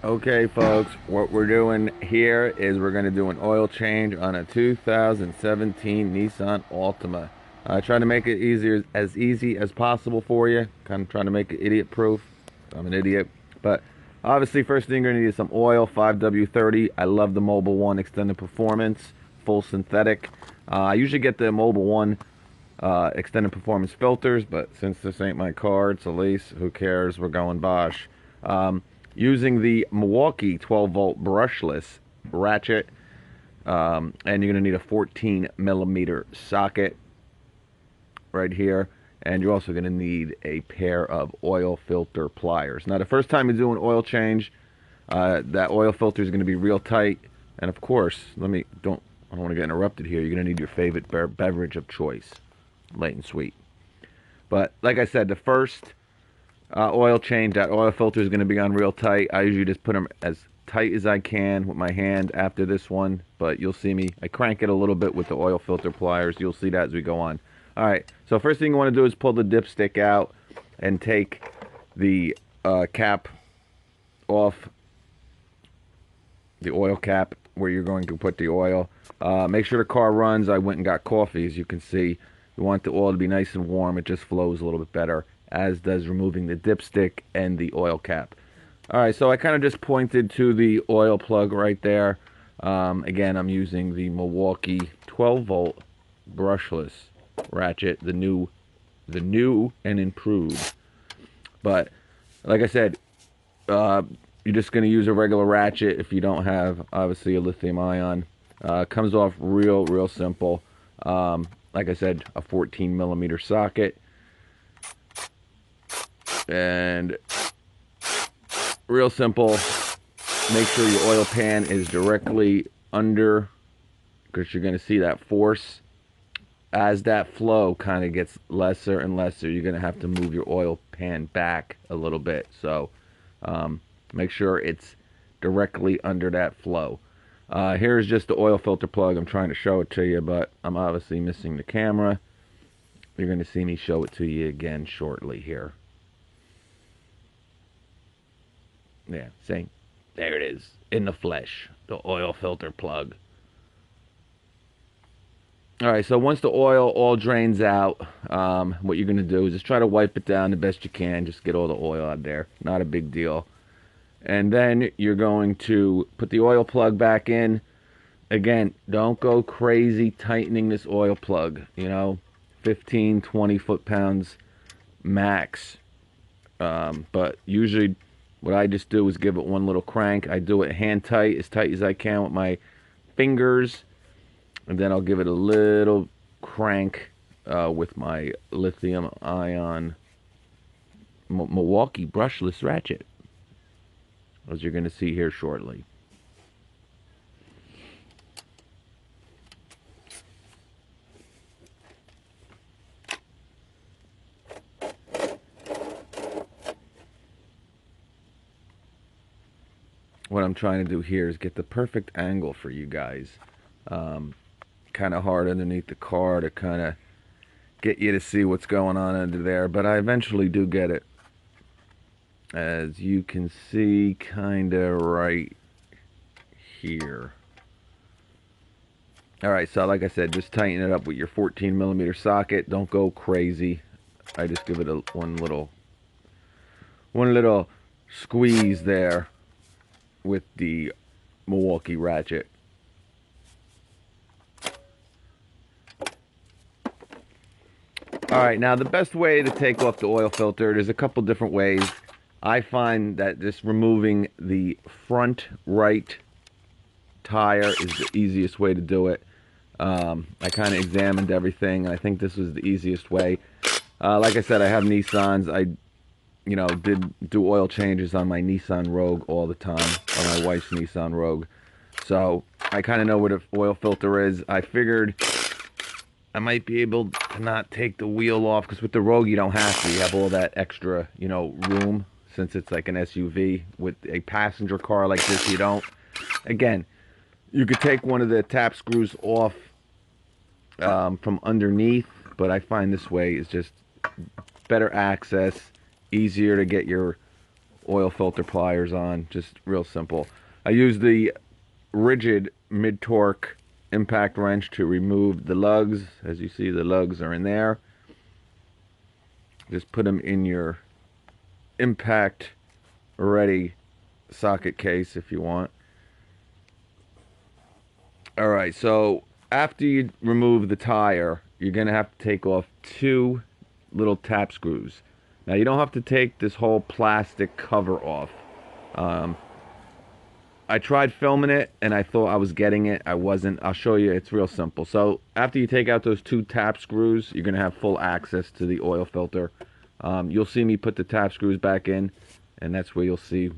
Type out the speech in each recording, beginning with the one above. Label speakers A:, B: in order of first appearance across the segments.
A: Okay, folks, what we're doing here is we're going to do an oil change on a 2017 Nissan Altima. I try to make it as easy as possible for you. Kind of trying to make it idiot proof. I'm an idiot. But obviously, first thing you're going to need is some oil, 5W30. I love the Mobile One Extended Performance, full synthetic. I usually get the Mobile One extended performance filters, but since this ain't my car, it's a lease, who cares? We're going Bosch. Using the Milwaukee 12 volt brushless ratchet, and you're going to need a 14 millimeter socket right here, and you're also going to need a pair of oil filter pliers. Now the first time you do an oil change, that oil filter is going to be real tight, and of course, I don't want to get interrupted here. You're going to need your favorite beverage of choice, light and sweet. But like I said, the first oil change, that oil filter is going to be on real tight. I usually just put them as tight as I can with my hand after this one, but you'll see me, I crank it a little bit with the oil filter pliers. You'll see that as we go on. Alright, so first thing you want to do is pull the dipstick out and take the cap off, the oil cap where you're going to put the oil. Make sure the car runs. I went and got coffee. As you can see, you want the oil to be nice and warm. It just flows a little bit better, as does removing the dipstick and the oil cap. Alright, so I kind of just pointed to the oil plug right there. Again, I'm using the Milwaukee 12 volt brushless ratchet, the new and improved. But like I said, you're just going to use a regular ratchet if you don't have, obviously, a lithium ion. Comes off real simple. Like I said, a 14 millimeter socket. And real simple. Make sure your oil pan is directly under, because you're going to see that force. As that flow kind of gets lesser and lesser, you're going to have to move your oil pan back a little bit. So make sure it's directly under that flow. Here's just the oil filter plug. I'm trying to show it to you, but I'm obviously missing the camera. You're going to see me show it to you again shortly here. Yeah, see? There it is, in the flesh, the oil filter plug. Alright, so once the oil all drains out, what you're going to do is just try to wipe it down the best you can. Just get all the oil out there. Not a big deal. And then you're going to put the oil plug back in. Again, don't go crazy tightening this oil plug. You know, 15, 20 foot-pounds max. But usually what I just do is give it one little crank. I do it hand tight as I can with my fingers. And then I'll give it a little crank with my lithium ion Milwaukee brushless ratchet, as you're going to see here shortly. What I'm trying to do here is get the perfect angle for you guys. Kind of hard underneath the car to kind of get you to see what's going on under there, but I eventually do get it. As you can see, kind of right here. Alright, so like I said, just tighten it up with your 14 millimeter socket. Don't go crazy. I just give it one little squeeze there with the Milwaukee ratchet. Alright, now the best way to take off the oil filter, there's a couple different ways. I find that just removing the front right tire is the easiest way to do it. I kind of examined everything, and I think this was the easiest way. Like I said, I have Nissans. I did do oil changes on my Nissan Rogue all the time, on my wife's Nissan Rogue. So I kind of know what an oil filter is. I figured I might be able to not take the wheel off, because with the Rogue you don't have to. You have all that extra, room, since it's like an SUV. With a passenger car like this, you don't. Again, you could take one of the tap screws off from underneath, but I find this way is just better access, easier to get your oil filter pliers on. Just real simple. I use the rigid mid-torque impact wrench to remove the lugs. As you see, the lugs are in there. Just put them in your impact ready socket case if you want. Alright, so after you remove the tire, you're going to have to take off 2 little tap screws. Now you don't have to take this whole plastic cover off. I tried filming it and I thought I was getting it. I wasn't. I'll show you. It's real simple. So after you take out those 2 tap screws, you're going to have full access to the oil filter. You'll see me put the tap screws back in, and that's where you'll see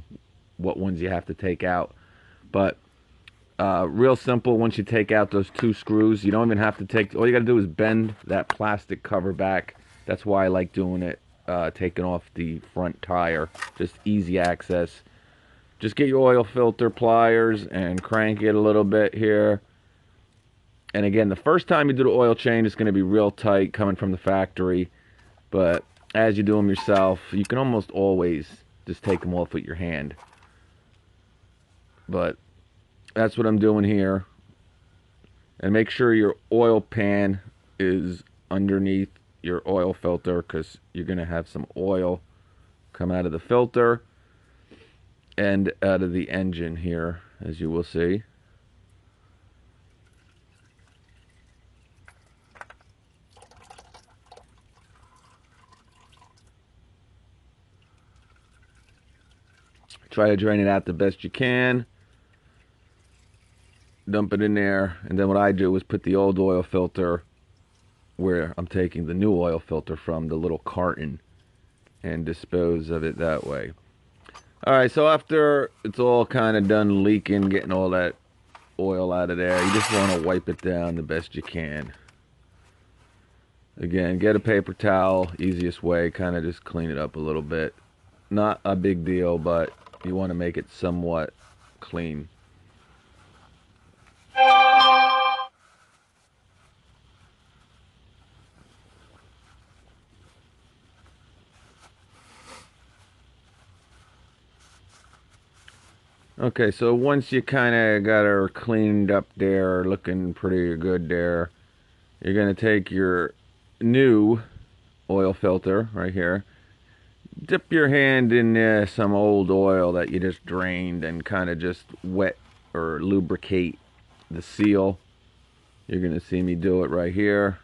A: what ones you have to take out. But real simple. Once you take out those 2 screws, you don't even have to take, all you got to do is bend that plastic cover back. That's why I like doing it, taking off the front tire. Just easy access. Just get your oil filter pliers and crank it a little bit here. And again, the first time you do the oil change, it's going to be real tight coming from the factory. But as you do them yourself, you can almost always just take them off with your hand. But that's what I'm doing here. And make sure your oil pan is underneath your oil filter, because you're going to have some oil come out of the filter and out of the engine here, as you will see. Try to drain it out the best you can. Dump it in there, and then what I do is put the old oil filter where I'm taking the new oil filter from, the little carton, and dispose of it that way. Alright, so after it's all kind of done leaking, getting all that oil out of there, you just want to wipe it down the best you can. Again, get a paper towel, easiest way, kind of just clean it up a little bit. Not a big deal, but you want to make it somewhat clean. Okay, so once you kind of got her cleaned up there, looking pretty good there, you're going to take your new oil filter right here, dip your hand in some old oil that you just drained, and kind of just wet or lubricate the seal. You're going to see me do it right here.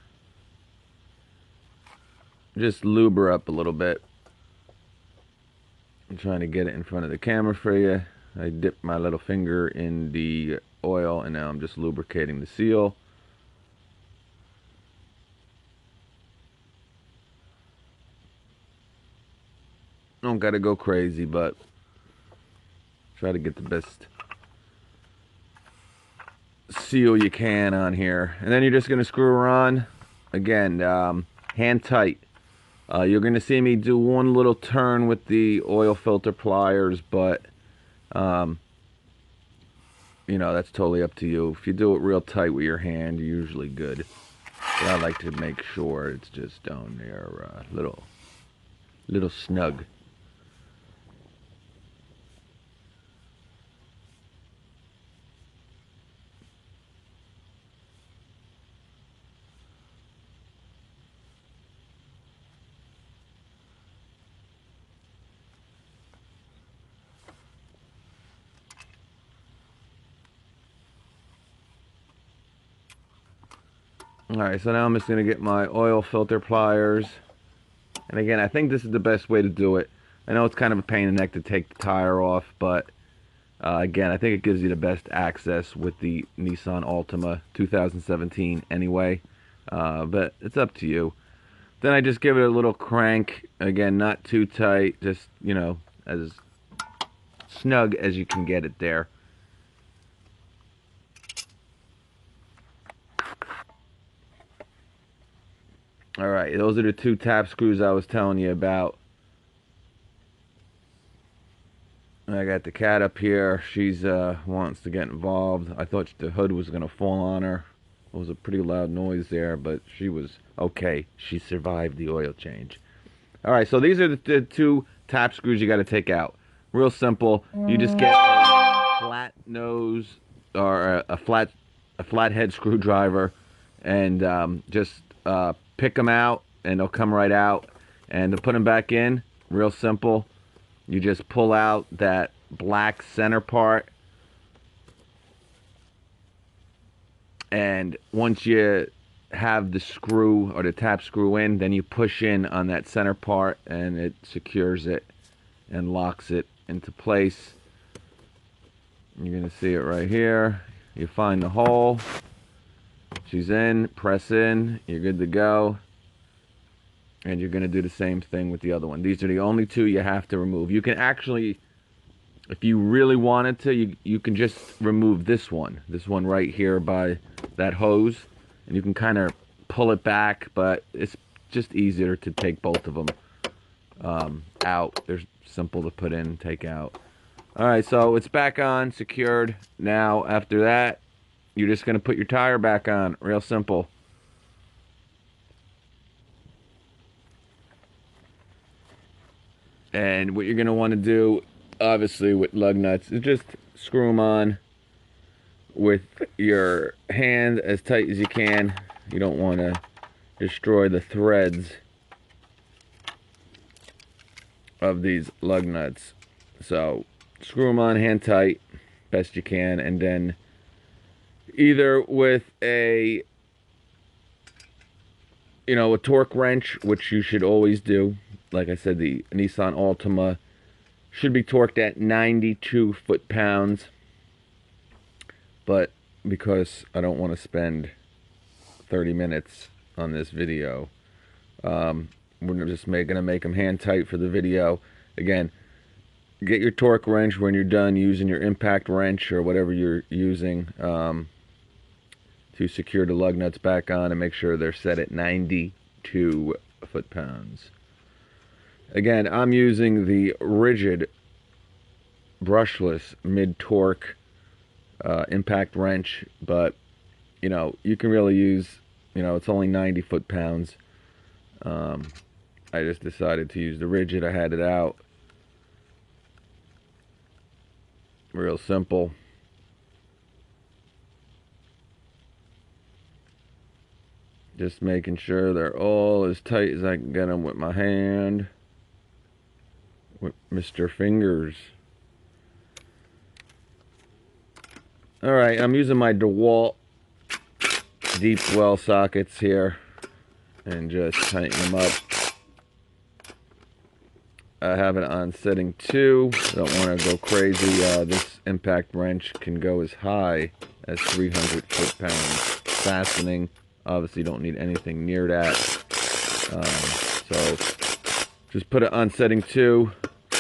A: Just lube her up a little bit. I'm trying to get it in front of the camera for you. I dipped my little finger in the oil, and now I'm just lubricating the seal. Don't gotta go crazy, but try to get the best seal you can on here. And then you're just gonna screw her on. Again, hand tight. You're gonna see me do one little turn with the oil filter pliers, but you know, that's totally up to you. If you do it real tight with your hand, you're usually good. But I like to make sure it's just down there, little snug. Alright, so now I'm just going to get my oil filter pliers. And again, I think this is the best way to do it. I know it's kind of a pain in the neck to take the tire off, but again, I think it gives you the best access with the Nissan Altima 2017 anyway. But it's up to you. Then I just give it a little crank. Again, not too tight, just, you know, as snug as you can get it there. Alright, those are the 2 tap screws I was telling you about. I got the cat up here. She's wants to get involved. I thought the hood was going to fall on her. It was a pretty loud noise there, but she was okay. She survived the oil change. Alright, so these are the 2 tap screws you got to take out. Real simple. You just get a flat nose or a flathead screwdriver, and just pick them out, and they'll come right out. And to put them back in, real simple. You just pull out that black center part, and once you have the screw or the tap screw in, then you push in on that center part, and it secures it and locks it into place. You're gonna see it right here. You find the hole, she's in, press in, you're good to go. And you're gonna do the same thing with the other one. These are the only two you have to remove. You can actually, if you really wanted to, you can just remove this one right here by that hose, and you can kind of pull it back, but it's just easier to take both of them out. They're simple to put in and take out. All right, so it's back on, secured. Now, after that, you're just gonna put your tire back on. Real simple. And what you're gonna want to do, obviously, with lug nuts is just screw them on with your hand as tight as you can. You don't want to destroy the threads of these lug nuts. So screw them on hand tight best you can, and then either with a torque wrench, which you should always do. Like I said, the Nissan Altima should be torqued at 92 foot-pounds, but because I don't want to spend 30 minutes on this video, we're just gonna make them hand tight for the video. Again, get your torque wrench when you're done using your impact wrench or whatever you're using to secure the lug nuts back on, and make sure they're set at 92 foot-pounds. Again, I'm using the rigid brushless mid-torque impact wrench, but you can really use, it's only 90 foot-pounds. I just decided to use the rigid. I had it out. Real simple. Just making sure they're all as tight as I can get them with my hand. With Mr. Fingers. Alright, I'm using my DeWalt deep well sockets here and just tighten them up. I have it on setting 2. I don't want to go crazy. This impact wrench can go as high as 300 foot-pounds. Fastening, obviously you don't need anything near that. So just put it on setting 2,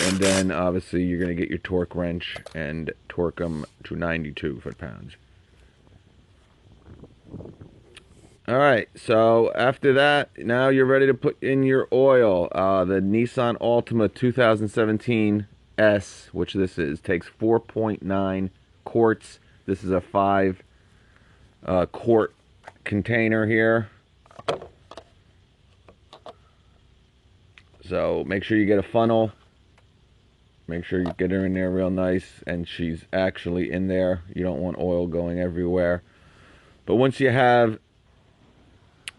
A: and then obviously you're going to get your torque wrench and torque them to 92 foot-pounds. Alright, so after that, now you're ready to put in your oil. The Nissan Altima 2017 S, which this is, takes 4.9 quarts. This is a 5 quart container here. So make sure you get a funnel. Make sure you get her in there real nice, and she's actually in there. You don't want oil going everywhere. But once you have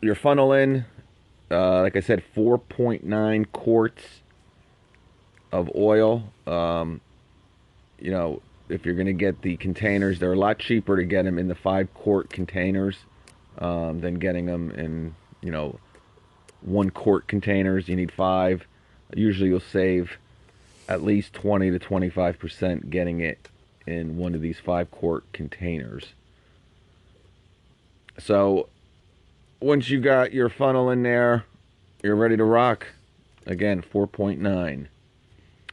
A: your funnel in, like I said, 4.9 quarts of oil. If you're going to get the containers, they're a lot cheaper to get them in the 5 quart containers than getting them in 1 quart containers. You need 5. Usually you'll save at least 20 to 25% getting it in one of these 5 quart containers. So once you got your funnel in there, you're ready to rock. Again, 4.9.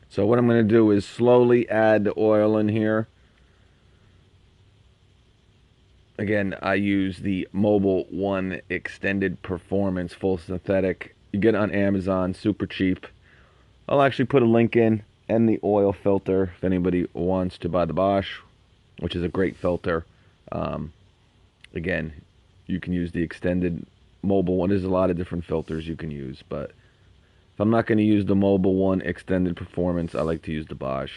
A: So what I'm going to do is slowly add the oil in here. Again, I use the Mobil 1 Extended Performance Full Synthetic. You get it on Amazon, super cheap. I'll actually put a link in, and the oil filter if anybody wants to buy the Bosch, which is a great filter. Again, you can use the extended Mobil one. There's a lot of different filters you can use, but if I'm not going to use the Mobil 1 Extended Performance, I like to use the Bosch.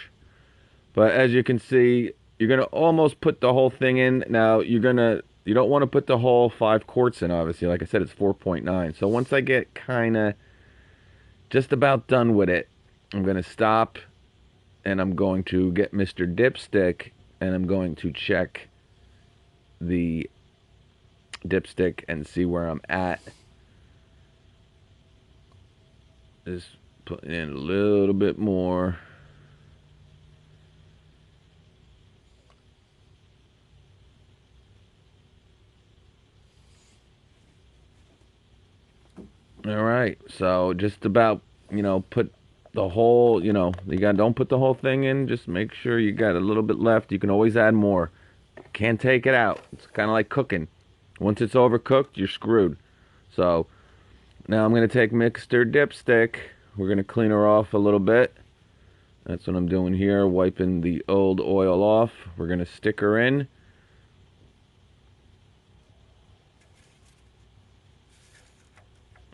A: But as you can see, you're gonna almost put the whole thing in. Now you don't want to put the whole 5 quarts in, obviously. Like I said, it's 4.9. So once I get kind of just about done with it, I'm gonna stop and I'm going to get Mr. Dipstick and I'm going to check the dipstick and see where I'm at. Just putting in a little bit more. All right, so just about, put the whole, don't put the whole thing in. Just make sure you got a little bit left. You can always add more. Can't take it out. It's kind of like cooking. Once it's overcooked, you're screwed. So now I'm going to take Mr. Dipstick. We're going to clean her off a little bit. That's what I'm doing here, wiping the old oil off. We're going to stick her in.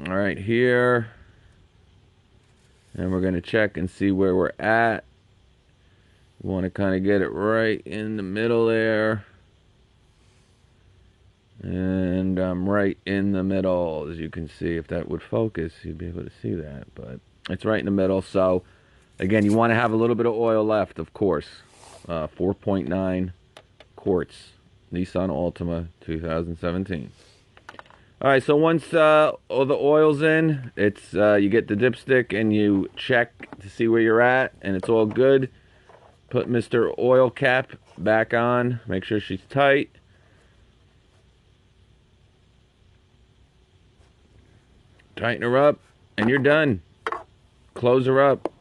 A: All right, here. And we're going to check and see where we're at. We want to kind of get it right in the middle there. And I'm right in the middle, as you can see. If that would focus, you'd be able to see that. But it's right in the middle. So, again, you want to have a little bit of oil left, of course. 4.9 quarts. Nissan Altima 2017. All right, so once all the oil's in, it's you get the dipstick and you check to see where you're at, and it's all good. Put Mr. Oil Cap back on. Make sure she's tight. Tighten her up, and you're done. Close her up.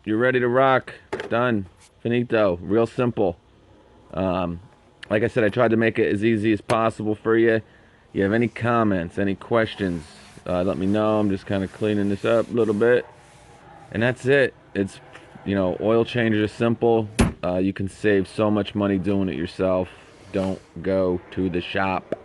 A: You're ready to rock. Done. Finito. Real simple. Like I said, I tried to make it as easy as possible for you. You have any comments, any questions, let me know. I'm just kind of cleaning this up a little bit. And that's it. It's, oil changes are simple. You can save so much money doing it yourself. Don't go to the shop.